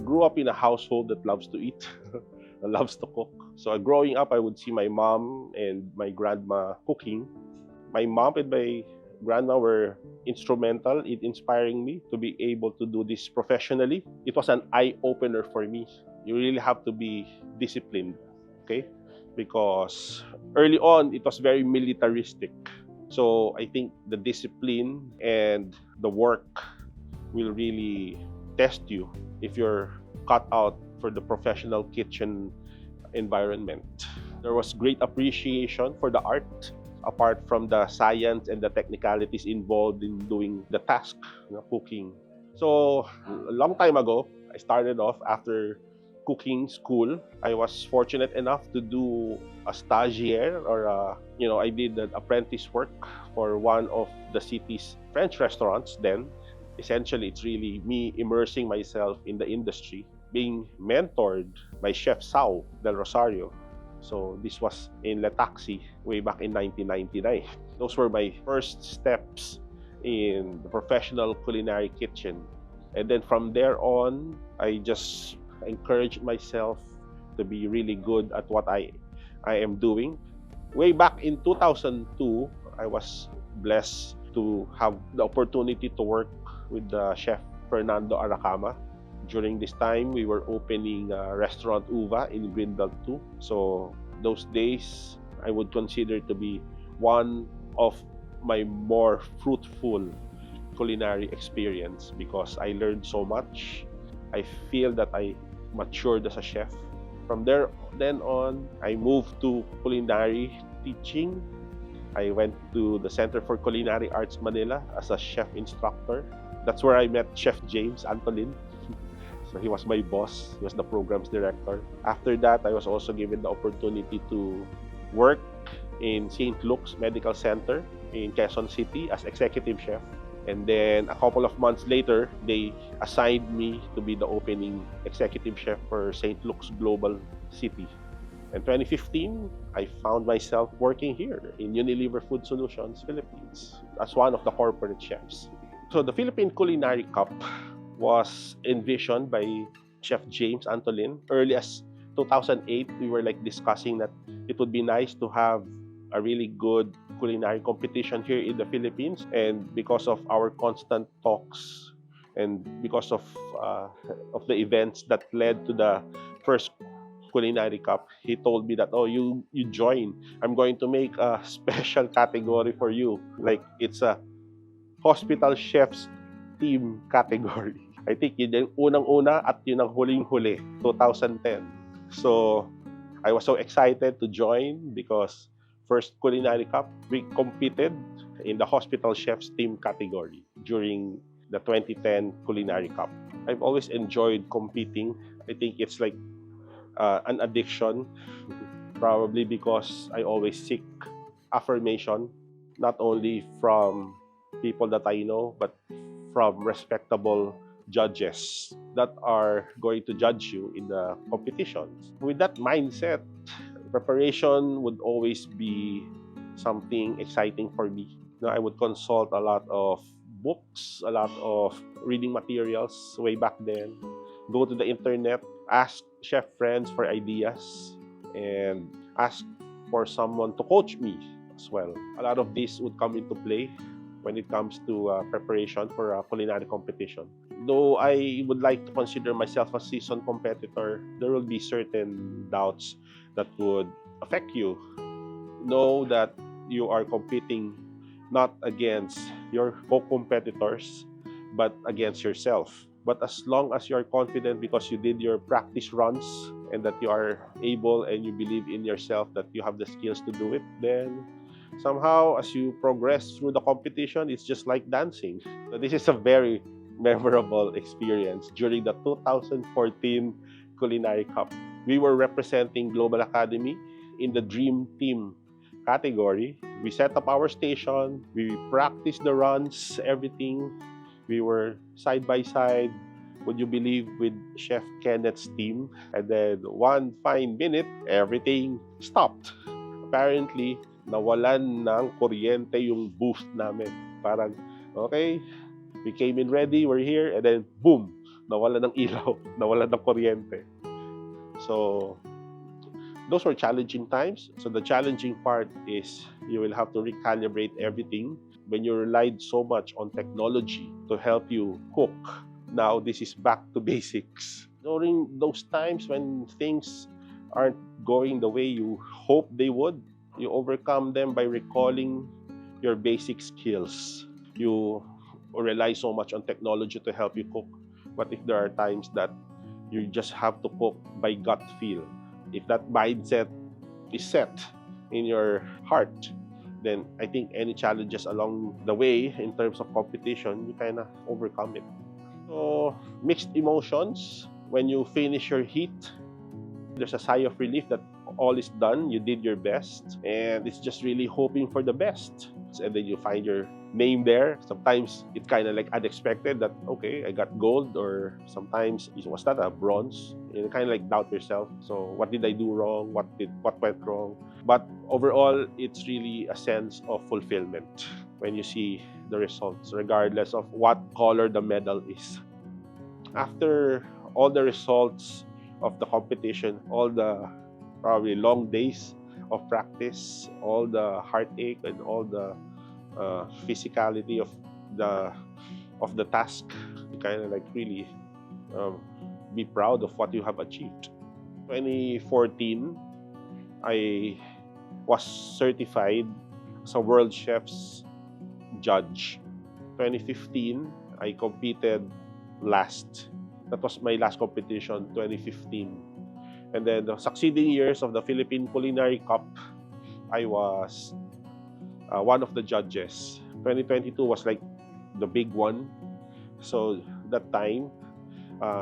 grew up in a household that loves to eat, loves to cook. So growing up, I would see my mom and my grandma cooking. My mom and my grandma were instrumental in inspiring me to be able to do this professionally. It was an eye-opener for me. You really have to be disciplined, okay? Because early on, it was very militaristic. So I think the discipline and the work will really test you if you're cut out for the professional kitchen environment. There was great appreciation for the art, apart from the science and the technicalities involved in doing the task, cooking. So, a long time ago, I started off after cooking school. I was fortunate enough to do a stagiaire I did an apprentice work for one of the city's French restaurants then. Essentially, it's really me immersing myself in the industry, being mentored by Chef Sao del Rosario. So this was in Le Taxi way back in 1999. Those were my first steps in the professional culinary kitchen. And then from there on, I just encouraged myself to be really good at what I am doing. Way back in 2002, I was blessed to have the opportunity to work with the chef Fernando Aracama. During this time, we were opening Restaurant Uva in Greenbelt 2. So those days, I would consider to be one of my more fruitful culinary experience because I learned so much. I feel that I matured as a chef. From there then on, I moved to culinary teaching. I went to the Center for Culinary Arts Manila as a chef instructor. That's where I met Chef James Antolin. So he was my boss. He was the programs director. After that, I was also given the opportunity to work in St. Luke's Medical Center in Quezon City as executive chef. And then a couple of months later, they assigned me to be the opening executive chef for St. Luke's Global City. In 2015, I found myself working here in Unilever Food Solutions, Philippines, as one of the corporate chefs. So the Philippine Culinary Cup was envisioned by Chef James Antolin. Early as 2008, we were discussing that it would be nice to have a really good culinary competition here in the Philippines. And because of our constant talks and because of the events that led to the first Culinary Cup, he told me that, oh, you join. I'm going to make a special category for you. It's a hospital chef's team category. I think yun yung unang-una at yun ang huling-huli, 2010. So, I was so excited to join because first Culinary Cup, we competed in the hospital chef's team category during the 2010 Culinary Cup. I've always enjoyed competing. I think it's like an addiction, probably because I always seek affirmation, not only from people that I know, but from respectable judges that are going to judge you in the competitions. With that mindset, preparation would always be something exciting for me. I would consult a lot of books, a lot of reading materials way back then, go to the internet, ask chef friends for ideas, and ask for someone to coach me as well. A lot of this would come into play when it comes to preparation for a culinary competition. Though I would like to consider myself a seasoned competitor, there will be certain doubts that would affect you. Know that you are competing not against your co-competitors, but against yourself. But as long as you are confident because you did your practice runs and that you are able and you believe in yourself that you have the skills to do it, then somehow as you progress through the competition, it's just like dancing. So this is a very memorable experience during the 2014 Culinary Cup. We were representing Global Academy in the Dream Team category. We set up our station, we practiced the runs, everything. We were side by side, would you believe, with Chef Kenneth's team. And then one fine minute, everything stopped. Apparently, nawalan ng kuryente yung booth namin. Parang, okay, we came in ready, we're here, and then boom, nawala ng ilaw, nawala ng kuryente. So, those were challenging times. So the challenging part is you will have to recalibrate everything. When you relied so much on technology to help you cook, now this is back to basics. During those times when things aren't going the way you hope they would, you overcome them by recalling your basic skills. You rely so much on technology to help you cook. But if there are times that you just have to cook by gut feel, if that mindset is set in your heart, then I think any challenges along the way in terms of competition, you kind of overcome it. So, mixed emotions. When you finish your heat, there's a sigh of relief that all is done, you did your best, and it's just really hoping for the best. And then you find your name there. Sometimes it's kind of like unexpected that, okay, I got gold, or sometimes, was that a bronze? You kind of like doubt yourself. So what did I do wrong? What went wrong? But overall, it's really a sense of fulfillment when you see the results, regardless of what color the medal is. After all the results of the competition, all the probably long days of practice, all the heartache and all the physicality of the task, you kind of like really be proud of what you have achieved. 2014, I was certified as a World Chef's judge. 2015, I competed last. That was my last competition, 2015. And then the succeeding years of the Philippine Culinary Cup, I was one of the judges. 2022 was like the big one. So that time,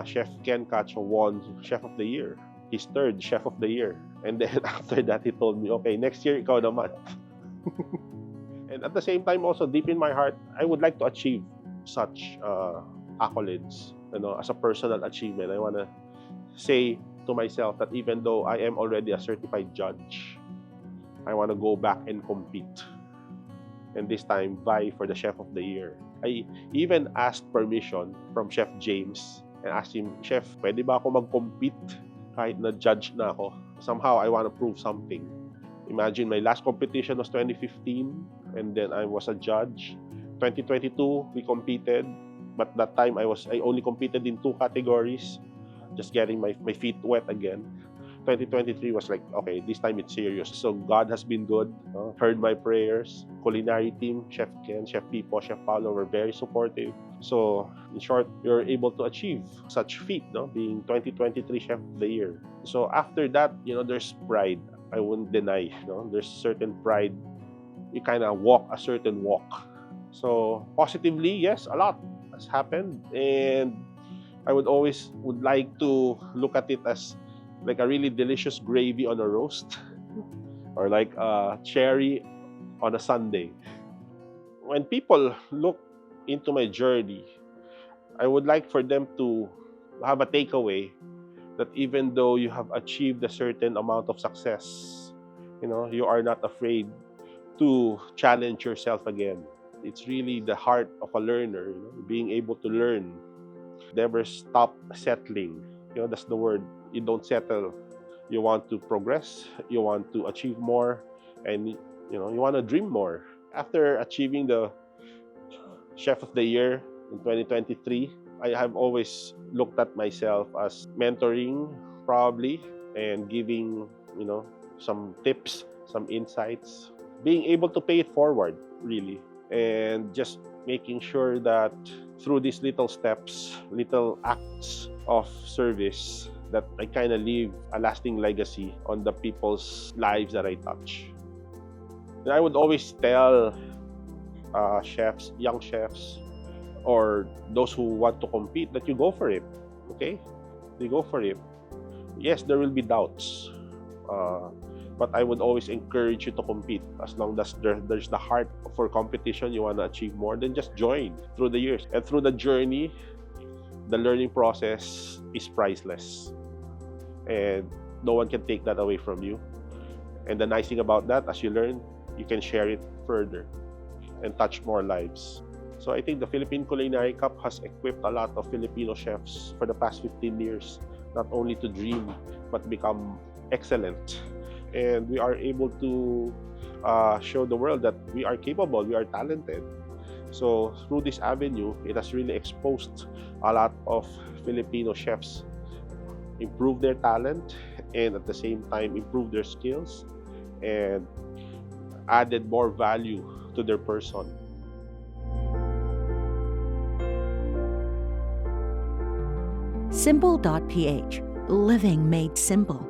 Chef Ken Cacho won Chef of the Year, his third Chef of the Year. And then after that, he told me, okay, next year, ikaw naman. And at the same time, also deep in my heart, I would like to achieve such accolades, as a personal achievement. I want to say to myself that even though I am already a certified judge, I want to go back and compete. And this time, vie for the Chef of the Year. I even asked permission from Chef James and asked him, Chef, pwede ba ako mag-compete kahit na judge na ako? Somehow, I want to prove something. Imagine, my last competition was 2015, and then I was a judge. 2022, we competed, but that time I only competed in 2 categories, just getting my feet wet again. 2023 was like, okay, this time it's serious. So God has been good, heard my prayers. Culinary team, Chef Ken, Chef Pipo, Chef Paolo were very supportive. So in short, you're able to achieve such feat, being 2023 Chef of the Year. So after that, there's pride. I wouldn't deny, there's certain pride. You kind of walk a certain walk. So positively, yes, a lot has happened, and I would like to look at it as like a really delicious gravy on a roast, or like a cherry on a sundae. When people look into my journey, I would like for them to have a takeaway that even though you have achieved a certain amount of success, you are not afraid to challenge yourself again. It's really the heart of a learner, being able to learn. Never stop settling. That's the word. You don't settle. You want to progress. You want to achieve more, and you want to dream more. After achieving the Chef of the Year in 2023, I have always looked at myself as mentoring, probably, and giving some tips, some insights, being able to pay it forward, really, and just making sure that through these little steps, little acts of service, that I kind of leave a lasting legacy on the people's lives that I touch. And I would always tell chefs, young chefs, or those who want to compete, that you go for it, okay? You go for it. Yes, there will be doubts, but I would always encourage you to compete. As long as there's the heart for competition, you want to achieve more, then just join through the years. And through the journey, the learning process is priceless, and no one can take that away from you. And the nice thing about that, as you learn, you can share it further and touch more lives. So I think the Philippine Culinary Cup has equipped a lot of Filipino chefs for the past 15 years, not only to dream, but become excellent. And we are able to show the world that we are capable, we are talented. So through this avenue, it has really exposed a lot of Filipino chefs, improve their talent, and at the same time improve their skills and added more value to their person. Simpol.ph, living made simple.